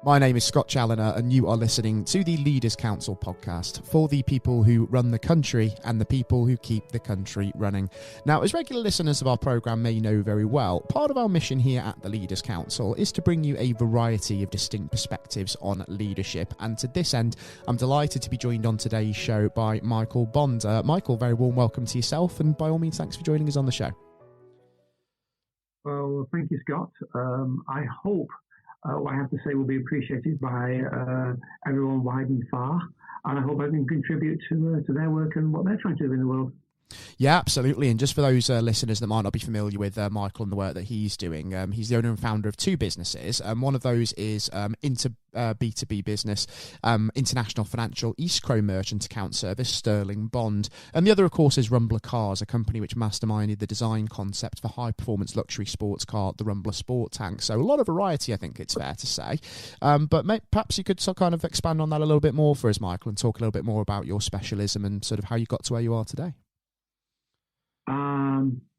My name is Scott Challoner, and you are listening to the Leaders Council podcast for the people who run the country and the people who keep the country running. Now, as regular listeners of our programme may know very well, part of our mission here at the Leaders Council is to bring you a variety of distinct perspectives on leadership. And to this end, I'm delighted to be joined on today's show by Michael Bond. Michael, very warm welcome to yourself, and by all means, thanks for joining us on the show. Well, thank you, Scott. I hope what I have to say will be appreciated by everyone wide and far, and I hope I can contribute to their work and what they're trying to do in the world. Yeah, absolutely. And just for those listeners that might not be familiar with Michael and the work that he's doing, he's the owner and founder of two businesses. One of those is B2B business, International Financial East Crow Merchant Account Service, Sterling Bond. And the other, of course, is Rumbler Cars, a company which masterminded the design concept for high-performance luxury sports car, the Rumbler Sport Tank. So a lot of variety, I think it's fair to say. But perhaps you could kind of expand on that a little bit more for us, Michael, and talk a little bit more about your specialism and sort of how you got to where you are today.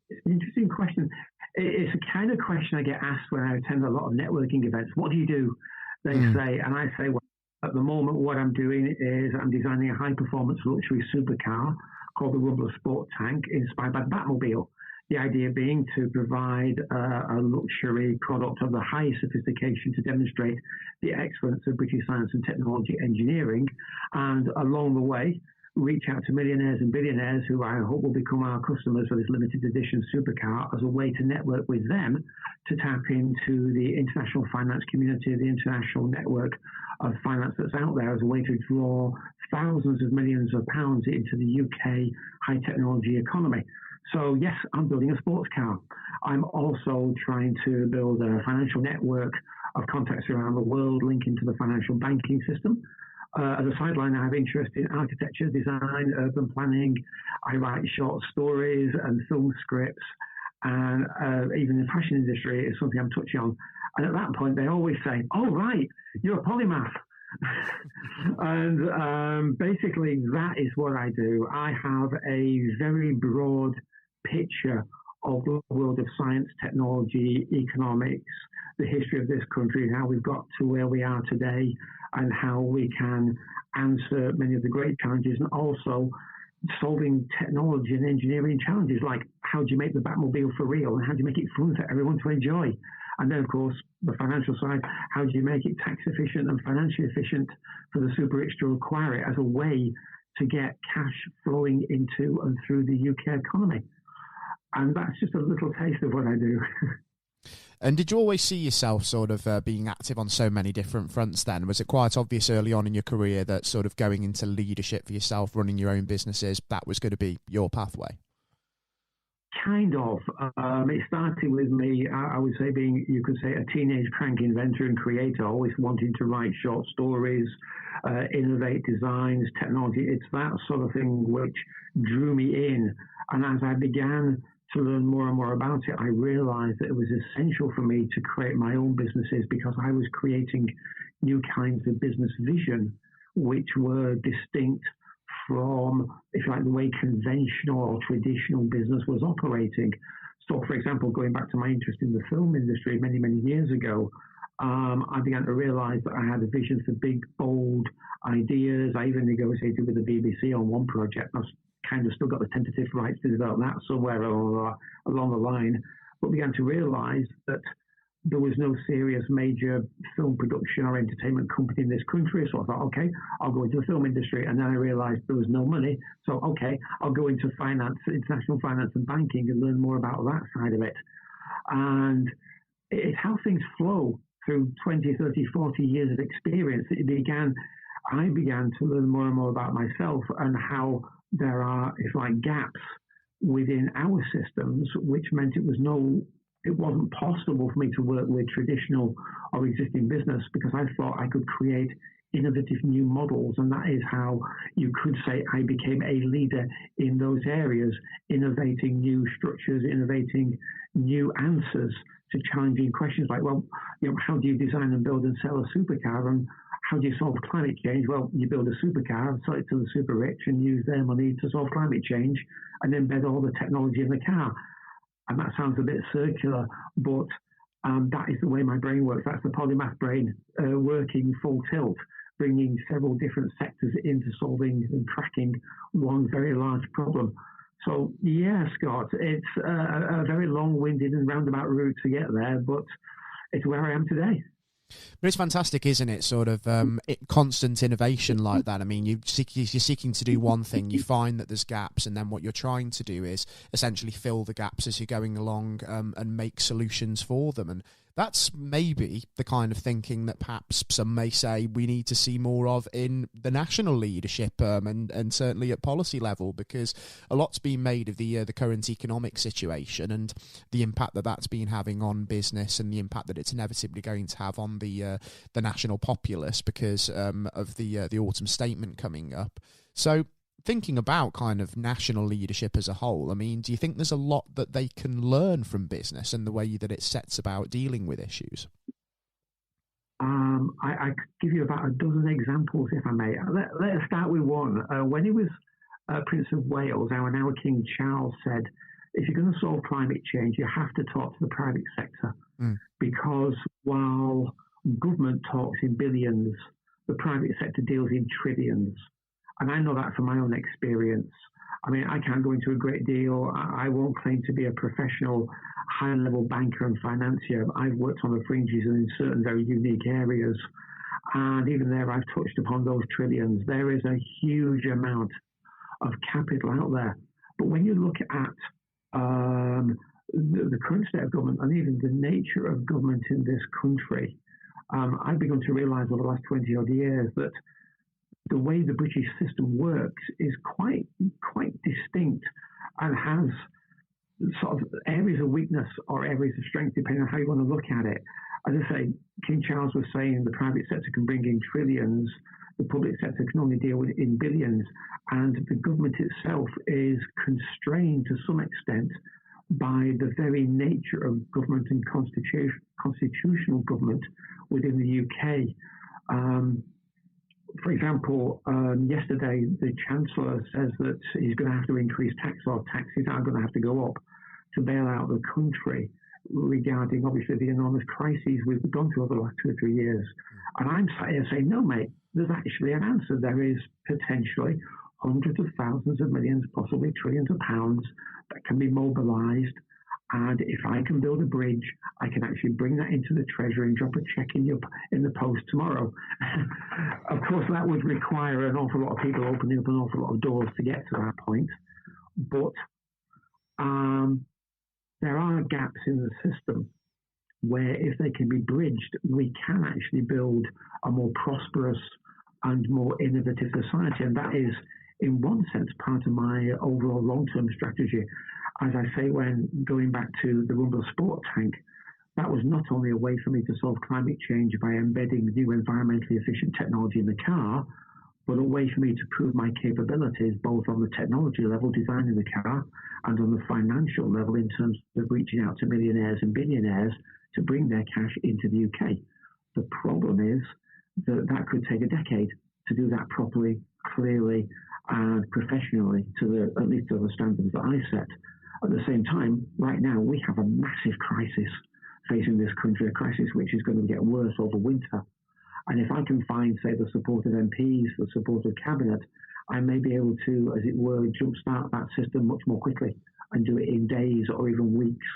It's an interesting question. It's a kind of question I get asked when I attend a lot of networking events. What do you do? They say, and I say, well, at the moment, what I'm doing is I'm designing a high-performance luxury supercar called the Rumbler Sport Tank, inspired by the Batmobile. The idea being to provide a luxury product of the highest sophistication to demonstrate the excellence of British science and technology engineering, and along the way, reach out to millionaires and billionaires who I hope will become our customers for this limited edition supercar as a way to network with them to tap into the international finance community, the international network of finance that's out there, as a way to draw thousands of millions of pounds into the UK high technology economy. So yes, I'm building a sports car. I'm also trying to build a financial network of contacts around the world linking to the financial banking system. As a sideline, I have interest in architecture, design, urban planning. I write short stories and film scripts, and even the fashion industry is something I'm touching on. And at that point, they always say, "Oh, right, you're a polymath." And basically, that is what I do. I have a very broad picture of the world of science, technology, economics, the history of this country, how we've got to where we are today, and how we can answer many of the great challenges, and also solving technology and engineering challenges, like how do you make the Batmobile for real, and how do you make it fun for everyone to enjoy? And then, of course, the financial side, how do you make it tax efficient and financially efficient for the super rich to acquire it as a way to get cash flowing into and through the UK economy? And that's just a little taste of what I do. And did you always see yourself sort of being active on so many different fronts then? Was it quite obvious early on in your career that sort of going into leadership for yourself, running your own businesses, that was going to be your pathway? Kind of. It started with me, I would say, being, you could say, a teenage crank inventor and creator, always wanting to write short stories, innovate designs, technology. It's that sort of thing which drew me in. And as I began to learn more and more about it, I realized that it was essential for me to create my own businesses, because I was creating new kinds of business vision which were distinct from, if you like, the way conventional or traditional business was operating. So, for example, going back to my interest in the film industry many, many years ago, I began to realize that I had a vision for big, bold ideas. I even negotiated with the BBC on one project. I've kind of still got the tentative rights to develop that somewhere along the line, but began to realize that there was no serious major film production or entertainment company in this country. So I thought, okay, I'll go into the film industry. And then I realized there was no money. So, okay, I'll go into finance, international finance and banking, and learn more about that side of it. And it's how things flow through 20, 30, 40 years of experience that I began to learn more and more about myself and how there are, if like, gaps within our systems, which meant it wasn't possible for me to work with traditional or existing business, because I thought I could create innovative new models. And that is how you could say I became a leader in those areas, innovating new structures, innovating new answers to challenging questions like, well, how do you design and build and sell a supercar? And how do you solve climate change? Well, you build a supercar and sell it to the super rich and use their money to solve climate change, and then embed all the technology in the car. And that sounds a bit circular, but That is the way my brain works. That's the polymath brain working full tilt, bringing several different sectors into solving and cracking one very large problem. So, yeah, Scott, it's a very long-winded and roundabout route to get there, but it's where I am today. But it's fantastic, isn't it? Sort of constant innovation like that. I mean, you're seeking to do one thing, you find that there's gaps, and then what you're trying to do is essentially fill the gaps as you're going along and make solutions for them. And that's maybe the kind of thinking that perhaps some may say we need to see more of in the national leadership and certainly at policy level, because a lot's been made of the current economic situation and the impact that that's been having on business and the impact that it's inevitably going to have on the national populace because of the autumn statement coming up. So thinking about kind of national leadership as a whole, I mean, do you think there's a lot that they can learn from business and the way that it sets about dealing with issues? I could give you about a dozen examples, if I may. Let's start with one. When he was Prince of Wales, our now King Charles said, if you're going to solve climate change, you have to talk to the private sector. Because while government talks in billions, the private sector deals in trillions. And I know that from my own experience. I mean, I can't go into a great deal. I won't claim to be a professional high-level banker and financier. I've worked on the fringes and in certain very unique areas. And even there, I've touched upon those trillions. There is a huge amount of capital out there. But when you look at the current state of government and even the nature of government in this country, I've begun to realize over the last 20-odd years that the way the British system works is quite distinct and has sort of areas of weakness or areas of strength, depending on how you want to look at it. As I say, King Charles was saying the private sector can bring in trillions, the public sector can only deal with in billions, and the government itself is constrained to some extent by the very nature of government and constitutional government within the UK. For example, yesterday the Chancellor says that he's going to have to increase taxes are going to have to go up to bail out the country regarding obviously the enormous crises we've gone through over the last 2 or 3 years. And I'm sat here saying, no, mate, there's actually an answer. There is potentially hundreds of thousands of millions, possibly trillions of pounds that can be mobilised. And if I can build a bridge, I can actually bring that into the Treasury and drop a cheque in the post tomorrow. Of course, that would require an awful lot of people opening up an awful lot of doors to get to that point. But there are gaps in the system where if they can be bridged, we can actually build a more prosperous and more innovative society. And that is, in one sense, part of my overall long-term strategy. As I say, when going back to the Rumble Sport tank, that was not only a way for me to solve climate change by embedding new environmentally efficient technology in the car, but a way for me to prove my capabilities both on the technology level, designing the car, and on the financial level in terms of reaching out to millionaires and billionaires to bring their cash into the UK. The problem is that that could take a decade to do that properly, clearly, and professionally, at least to the standards that I set. At the same time, right now, we have a massive crisis facing this country, a crisis which is going to get worse over winter. And if I can find, say, the support of MPs, the support of Cabinet, I may be able to, as it were, jumpstart that system much more quickly and do it in days or even weeks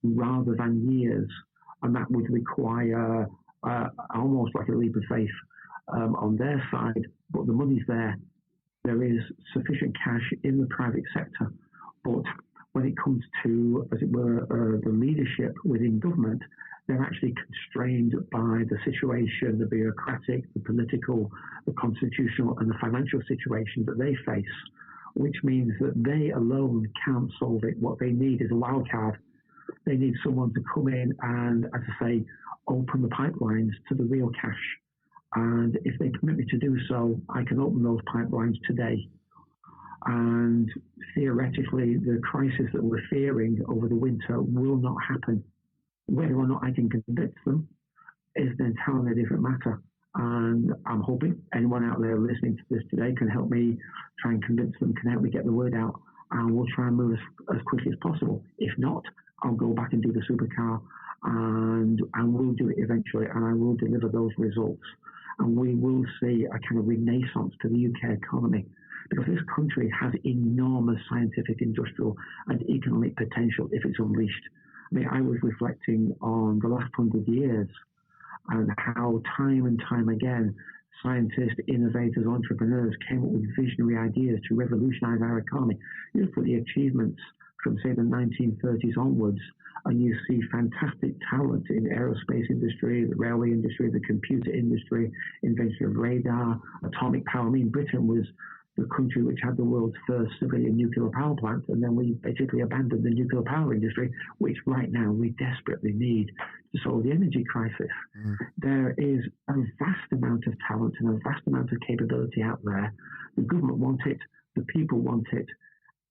rather than years. And that would require almost like a leap of faith on their side. But the money's there. There is sufficient cash in the private sector. But when it comes to, as it were, the leadership within government, they're actually constrained by the situation, the bureaucratic, the political, the constitutional, and the financial situation that they face, which means that they alone can't solve it. What they need is a wild card. They need someone to come in and, as I say, open the pipelines to the real cash. And if they permit me to do so, I can open those pipelines today. And theoretically, the crisis that we're fearing over the winter will not happen. Whether or not I can convince them is an entirely different matter. And I'm hoping anyone out there listening to this today can help me try and convince them, can help me get the word out, and we'll try and move as quickly as possible. If not, I'll go back and do the supercar and we'll do it eventually, and I will deliver those results. And we will see a kind of renaissance to the UK economy, because this country has enormous scientific, industrial, and economic potential if it's unleashed. I mean, I was reflecting on the last 100 years and how time and time again scientists, innovators, entrepreneurs came up with visionary ideas to revolutionize our economy. You look at the achievements from, say, the 1930s onwards, and you see fantastic talent in the aerospace industry, the railway industry, the computer industry, invention of radar, atomic power. I mean, Britain was the country which had the world's first civilian nuclear power plant, and then we basically abandoned the nuclear power industry, which right now we desperately need to solve the energy crisis. There is a vast amount of talent and a vast amount of capability out there. The government want it, the people want it,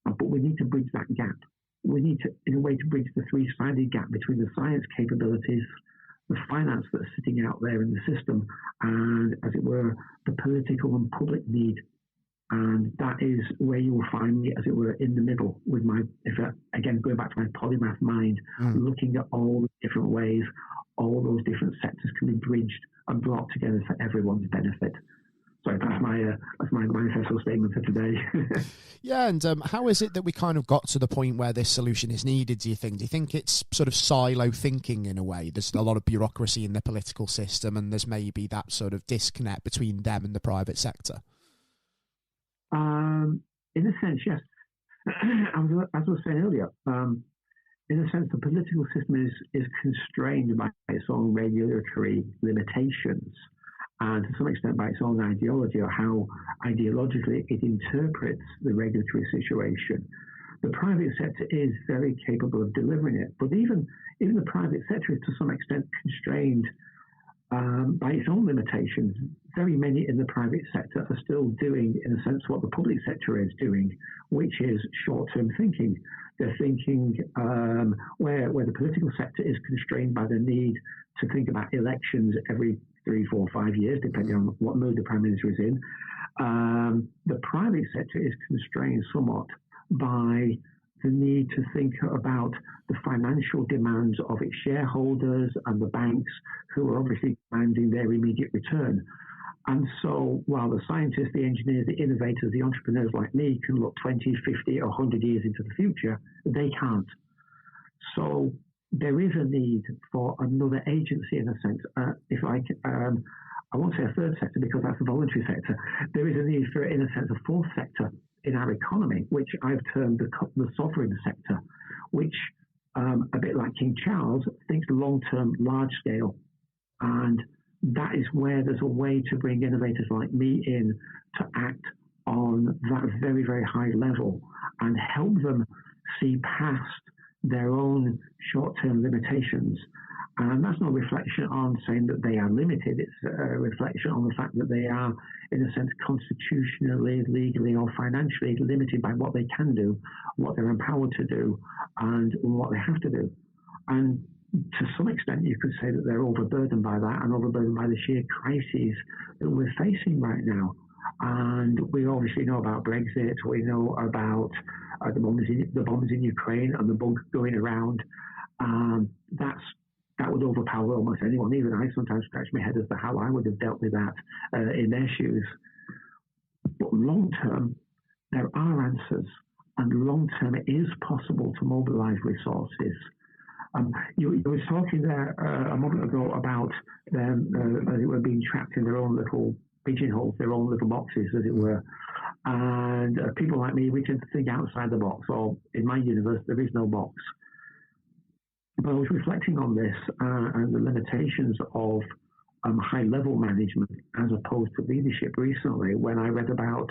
but we need to bridge that gap. We need to, in a way, to bridge the three-sided gap between the science capabilities, the finance that's sitting out there in the system, and, as it were, the political and public need. And that is where you will find me, as it were, in the middle with my, again, going back to my polymath mind, looking at all the different ways all those different sectors can be bridged and brought together for everyone's benefit. So that's my manifesto statement for today. Yeah, and how is it that we kind of got to the point where this solution is needed, do you think? Do you think it's sort of silo thinking in a way? There's a lot of bureaucracy in the political system, and there's maybe that sort of disconnect between them and the private sector? In a sense, yes. As I was saying earlier, in a sense, the political system is constrained by its own regulatory limitations, and to some extent by its own ideology, or how ideologically it interprets the regulatory situation. The private sector is very capable of delivering it, but even the private sector is to some extent constrained by its own limitations. Very many in the private sector are still doing, in a sense, what the public sector is doing, which is short-term thinking. They're thinking where the political sector is constrained by the need to think about elections every 3, 4, 5 years, depending on what mood the Prime Minister is in. The private sector is constrained somewhat by the need to think about the financial demands of its shareholders and the banks, who are obviously demanding their immediate return. And so while the scientists, the engineers, the innovators, the entrepreneurs like me can look 20, 50, or 100 years into the future, they can't. So there is a need for another agency, in a sense. I won't say a third sector, because that's a voluntary sector. There is a need for, in a sense, a fourth sector in our economy, which I've termed the sovereign sector, which, a bit like King Charles, thinks long-term, large-scale. And that is where there's a way to bring innovators like me in to act on that very, very high level and help them see past their own short-term limitations. And that's no reflection on saying that they are limited. It's a reflection on the fact that they are, in a sense, constitutionally, legally, or financially limited by what they can do, what they're empowered to do, and what they have to do. And to some extent, you could say that they're overburdened by that, and overburdened by the sheer crises that we're facing right now. And we obviously know about Brexit. We know about the bombs in Ukraine and the bug going around. That would overpower almost anyone. Even I sometimes scratch my head as to how I would have dealt with that in their shoes. But long term, there are answers, and long term it is possible to mobilise resources. You were talking there a moment ago about them, as it were, being trapped in their own little pigeonholes, their own little boxes, as it were. And people like me, we tend to think outside the box, or in my universe, there is no box. But I was reflecting on this and the limitations of high-level management as opposed to leadership recently, when I read about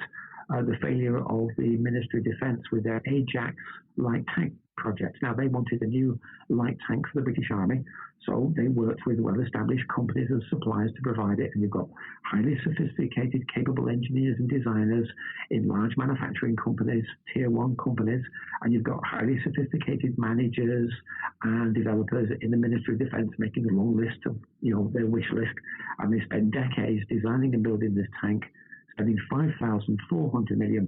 the failure of the Ministry of Defence with their Ajax light tank project. Now, they wanted a new light tank for the British Army, so they worked with well-established companies and suppliers to provide it, and you've got highly sophisticated, capable engineers and designers in large manufacturing companies, tier one companies, and you've got highly sophisticated managers and developers in the Ministry of Defence making a long list of, their wish list, and they spent decades designing and building this tank, spending £5,400 million,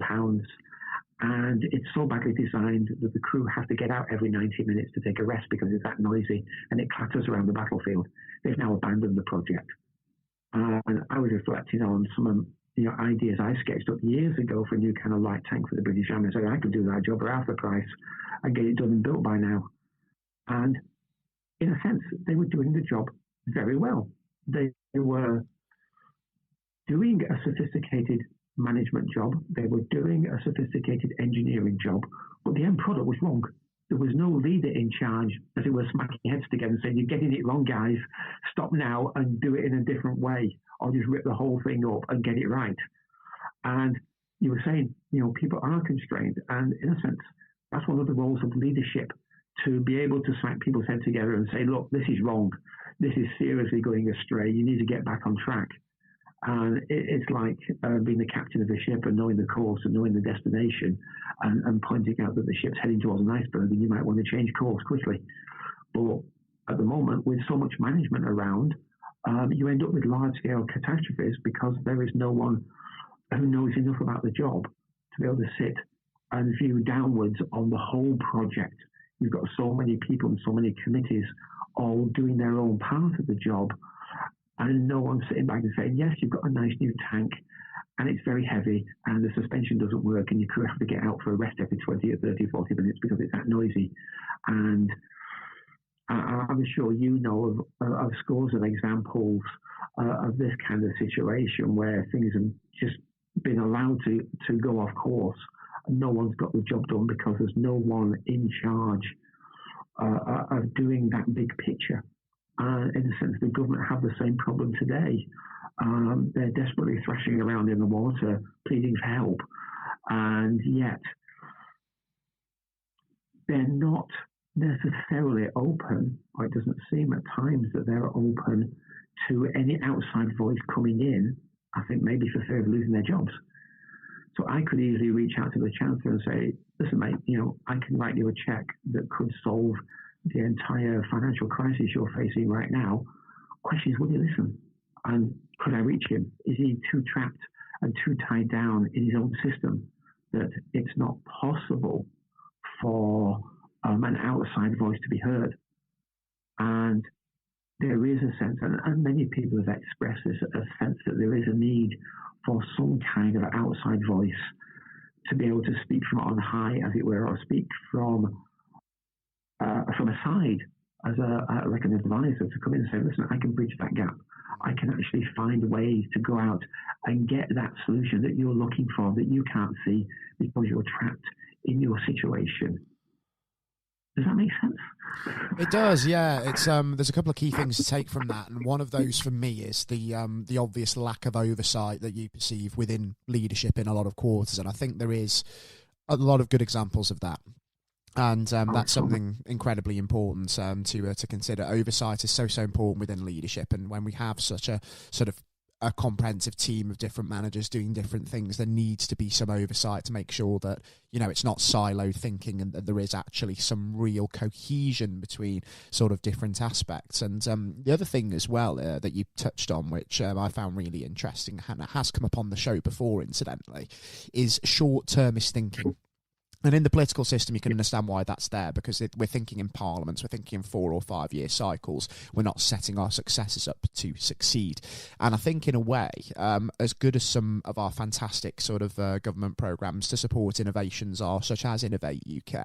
And it's so badly designed that the crew have to get out every 90 minutes to take a rest because it's that noisy and it clatters around the battlefield. They've now abandoned the project. And I was reflecting on some of ideas I sketched up years ago for a new kind of light tank for the British Army. So I could do that job for half the price and get it done and built by now. And in a sense, they were doing the job very well. They were doing a sophisticated management job. They were doing a sophisticated engineering job, but the end product was wrong. There was no leader in charge, as it were, smacking heads together and saying, "You're getting it wrong, guys. Stop now and do it in a different way, or just rip the whole thing up and get it right." And you were saying, people are constrained, and in a sense, that's one of the roles of leadership, to be able to smack people's heads together and say, "Look, this is wrong. This is seriously going astray. You need to get back on track." And it's like being the captain of the ship and knowing the course and knowing the destination and pointing out that the ship's heading towards an iceberg and you might want to change course quickly. But at the moment, with so much management around, you end up with large-scale catastrophes because there is no one who knows enough about the job to be able to sit and view downwards on the whole project. You've got so many people and so many committees all doing their own part of the job, and no one sitting back and saying, "Yes, you've got a nice new tank, and it's very heavy, and the suspension doesn't work, and you could have to get out for a rest every 20 or 30, 40 minutes because it's that noisy." And I'm sure you know of scores of examples of this kind of situation where things have just been allowed to go off course, and no one's got the job done because there's no one in charge of doing that big picture. In a sense, the government have the same problem today. They're desperately thrashing around in the water, pleading for help, and yet they're not necessarily open, or it doesn't seem at times that they're open to any outside voice coming in, I think maybe for fear of losing their jobs. So I could easily reach out to the Chancellor and say, "Listen, mate, I can write you a check that could solve the entire financial crisis you're facing right now." Question is, will you listen? And could I reach him? Is he too trapped and too tied down in his own system that it's not possible for an outside voice to be heard? And there is a sense, and many people have expressed this, a sense that there is a need for some kind of outside voice to be able to speak from on high, as it were, or speak from a side as like an advisor, to come in and say, "Listen, I can bridge that gap. I can actually find ways to go out and get that solution that you're looking for that you can't see because you're trapped in your situation." Does that make sense? It does, yeah. It's there's a couple of key things to take from that, and one of those for me is the obvious lack of oversight that you perceive within leadership in a lot of quarters, and I think there is a lot of good examples of that. And that's something incredibly important to consider. Oversight is so important within leadership, and when we have such a sort of a comprehensive team of different managers doing different things, there needs to be some oversight to make sure that it's not siloed thinking and that there is actually some real cohesion between sort of different aspects. And the other thing as well that you touched on, which I found really interesting and it has come up on the show before incidentally, is short-termist thinking. And in the political system, you can understand why that's there, because we're thinking in parliaments, we're thinking in 4 or 5 year cycles. We're not setting our successors up to succeed. And I think in a way, as good as some of our fantastic sort of government programmes to support innovations are, such as Innovate UK,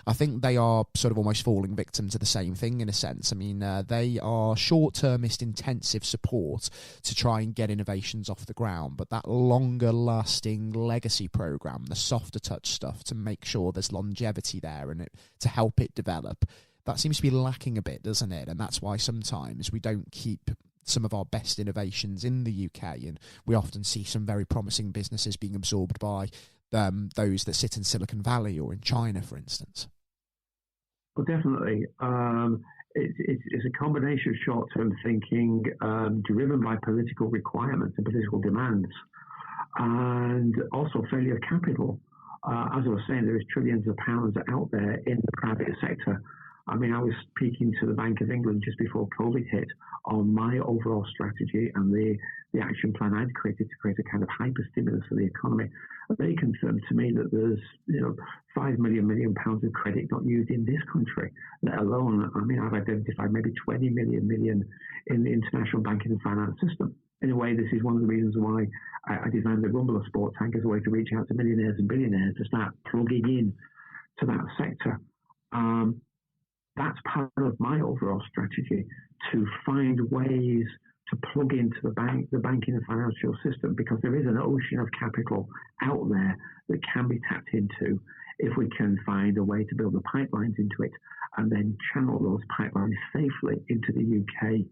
I think they are sort of almost falling victim to the same thing in a sense. I mean, they are short-termist intensive support to try and get innovations off the ground, but that longer-lasting legacy programme, the softer touch stuff to make sure there's longevity there and to help it develop, that seems to be lacking a bit, doesn't it? And that's why sometimes we don't keep some of our best innovations in the UK, and we often see some very promising businesses being absorbed by those that sit in Silicon Valley or in China, for instance. Well, definitely. It's a combination of short-term thinking driven by political requirements and political demands, and also failure of capital. As I was saying, there is trillions of pounds out there in the private sector, I mean, I was speaking to the Bank of England just before COVID hit on my overall strategy and the action plan I'd created to create a kind of hyper stimulus for the economy. They confirmed to me that there's, 5 million pounds of credit not used in this country, let alone, I mean, I've identified maybe 20 million in the international banking and finance system. In a way, this is one of the reasons why I designed the Rumble of Sport Tank as a way to reach out to millionaires and billionaires to start plugging in to that sector. That's part of my overall strategy, to find ways to plug into the banking and financial system, because there is an ocean of capital out there that can be tapped into if we can find a way to build the pipelines into it and then channel those pipelines safely into the UK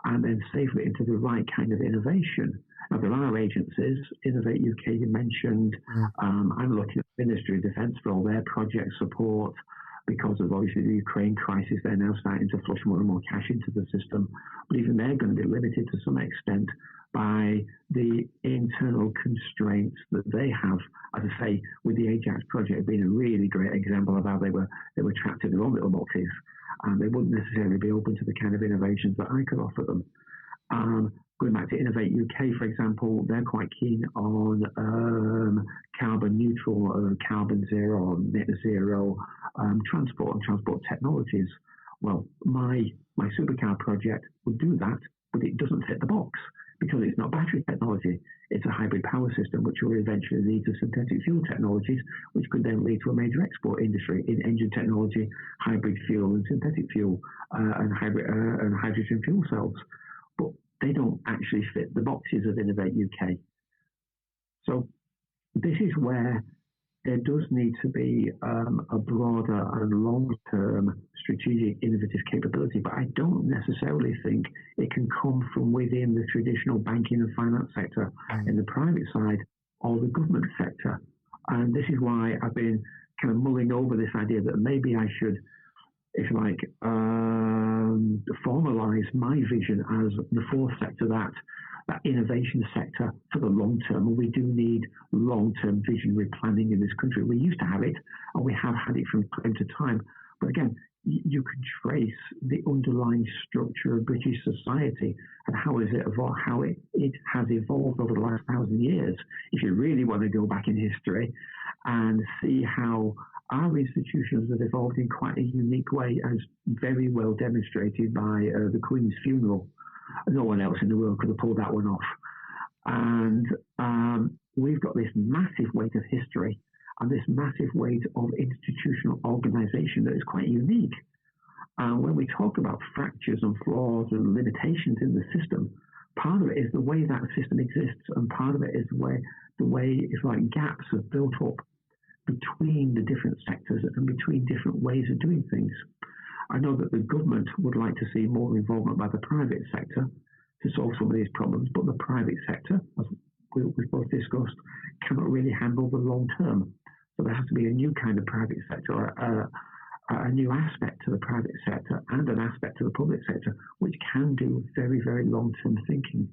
and then safely into the right kind of innovation. Now, there are agencies, Innovate UK you mentioned. I'm looking at the Ministry of Defence for all their project support. Because of obviously the Ukraine crisis, they're now starting to flush more and more cash into the system. But even they're going to be limited to some extent by the internal constraints that they have. As I say, with the Ajax project being a really great example of how they were trapped in their own little boxes, and they wouldn't necessarily be open to the kind of innovations that I could offer them. Going back to Innovate UK, for example, they're quite keen on carbon neutral or carbon zero or net zero transport and transport technologies. Well, my supercar project will do that, but it doesn't fit the box because it's not battery technology. It's a hybrid power system, which will eventually lead to synthetic fuel technologies, which could then lead to a major export industry in engine technology, hybrid fuel and synthetic fuel, and hydrogen fuel cells. But they don't actually fit the boxes of Innovate UK. So this is where there does need to be a broader and long-term strategic innovative capability, but I don't necessarily think it can come from within the traditional banking and finance sector in the private side or the government sector. And this is why I've been kind of mulling over this idea that maybe I should, if you like, formalize my vision as the fourth sector, that innovation sector for the long term. And we do need long-term visionary planning in this country. We used to have it, and we have had it from time to time. But again, you can trace the underlying structure of British society and how it has evolved over the last 1,000 years. If you really want to go back in history and see how our institutions have evolved in quite a unique way, as very well demonstrated by the Queen's funeral. No one else in the world could have pulled that one off. And we've got this massive weight of history and this massive weight of institutional organization that is quite unique. And when we talk about fractures and flaws and limitations in the system, part of it is the way that system exists, and part of it is the way it's like gaps have built up between the different sectors and between different ways of doing things. I know that the government would like to see more involvement by the private sector to solve some of these problems, but the private sector, as we've both discussed, cannot really handle the long term. So there has to be a new kind of private sector, a new aspect to the private sector and an aspect to the public sector, which can do very, very long-term thinking.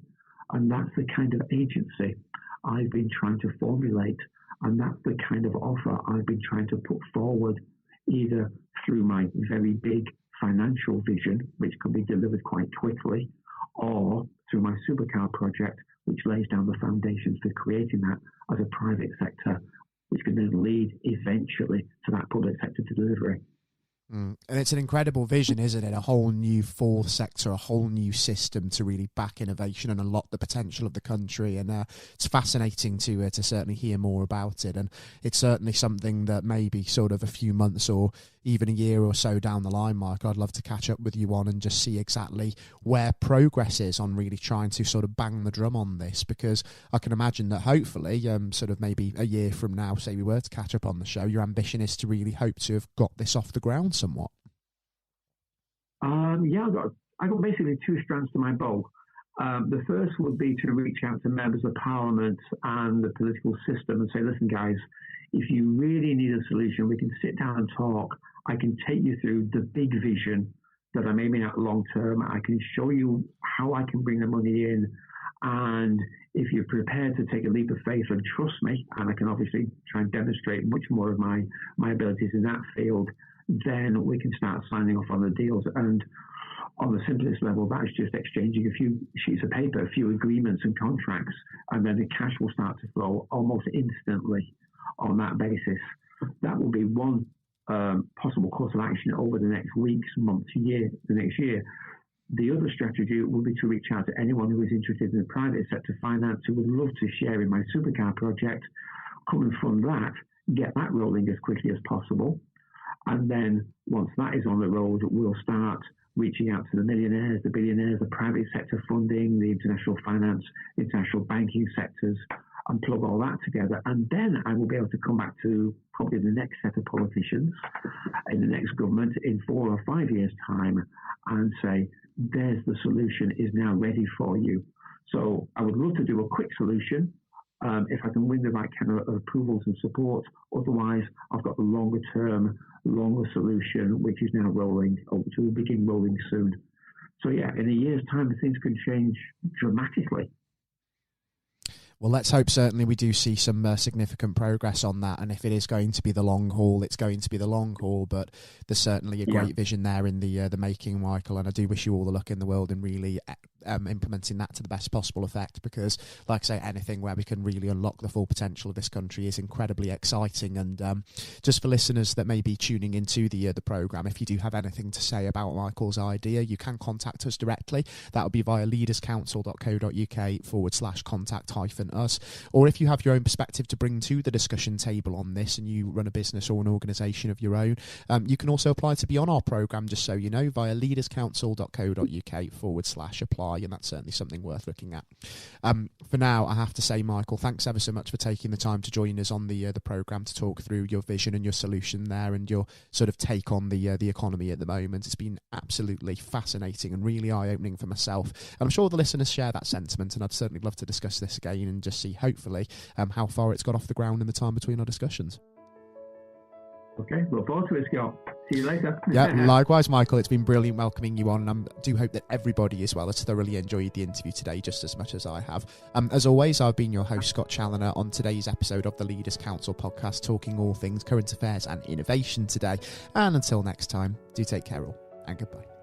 And that's the kind of agency I've been trying to formulate, and that's the kind of offer I've been trying to put forward, either through my very big financial vision, which can be delivered quite quickly, or through my supercar project, which lays down the foundations for creating that as a private sector, which can then lead eventually to that public sector delivery. And it's an incredible vision, isn't it? A whole new fourth sector, a whole new system to really back innovation and unlock the potential of the country. And it's fascinating to certainly hear more about it. And it's certainly something that maybe sort of a few months or even a year or so down the line, Mike, I'd love to catch up with you on and just see exactly where progress is on really trying to sort of bang the drum on this, because I can imagine that hopefully sort of maybe a year from now, say we were to catch up on the show, your ambition is to really hope to have got this off the ground somewhat. I got basically two strands to my bow. The first would be to reach out to members of parliament and the political system and say, listen, guys, if you really need a solution, we can sit down and talk. I can take you through the big vision that I'm aiming at long term. I can show you how I can bring the money in. And if you're prepared to take a leap of faith and trust me, and I can obviously try and demonstrate much more of my abilities in that field, then we can start signing off on the deals. And on the simplest level, that's just exchanging a few sheets of paper, a few agreements and contracts, and then the cash will start to flow almost instantly on that basis. That will be one possible course of action over the next weeks, months, year, the next year. The other strategy will be to reach out to anyone who is interested in the private sector finance, who would love to share in my supercar project, come and fund that, get that rolling as quickly as possible. And then once that is on the road, we'll start reaching out to the millionaires, the billionaires, the private sector funding, the international finance, international banking sectors, and plug all that together. And then I will be able to come back to probably the next set of politicians in the next government in 4 or 5 years' time and say, there's the solution, is now ready for you. So I would love to do a quick solution if I can win the right kind of approvals and support. Otherwise, I've got the longer term, longer solution, which is now rolling, or which will begin rolling soon. So yeah, in a year's time, things can change dramatically. Well, let's hope certainly we do see some significant progress on that. And if it is going to be the long haul, it's going to be the long haul. But there's certainly a great vision there in the making, Michael. And I do wish you all the luck in the world in really implementing that to the best possible effect. Because, like I say, anything where we can really unlock the full potential of this country is incredibly exciting. And just for listeners that may be tuning into the programme, if you do have anything to say about Michael's idea, you can contact us directly. That would be via leaderscouncil.co.uk/contact-us. Or if you have your own perspective to bring to the discussion table on this and you run a business or an organisation of your own, you can also apply to be on our programme, just so you know, via leaderscouncil.co.uk/apply, and that's certainly something worth looking at. For now, I have to say, Michael, thanks ever so much for taking the time to join us on the programme to talk through your vision and your solution there and your sort of take on the economy at the moment. It's been absolutely fascinating and really eye-opening for myself. And I'm sure the listeners share that sentiment, and I'd certainly love to discuss this again and just see, hopefully, how far it's got off the ground in the time between our discussions. Okay, look forward to it, Scott. See you later. Yeah, likewise, Michael. It's been brilliant welcoming you on, and I do hope that everybody as well has thoroughly enjoyed the interview today just as much as I have. As always, I've been your host, Scott Challoner, on today's episode of the Leaders Council podcast, talking all things current affairs and innovation today. And until next time, do take care all, and goodbye.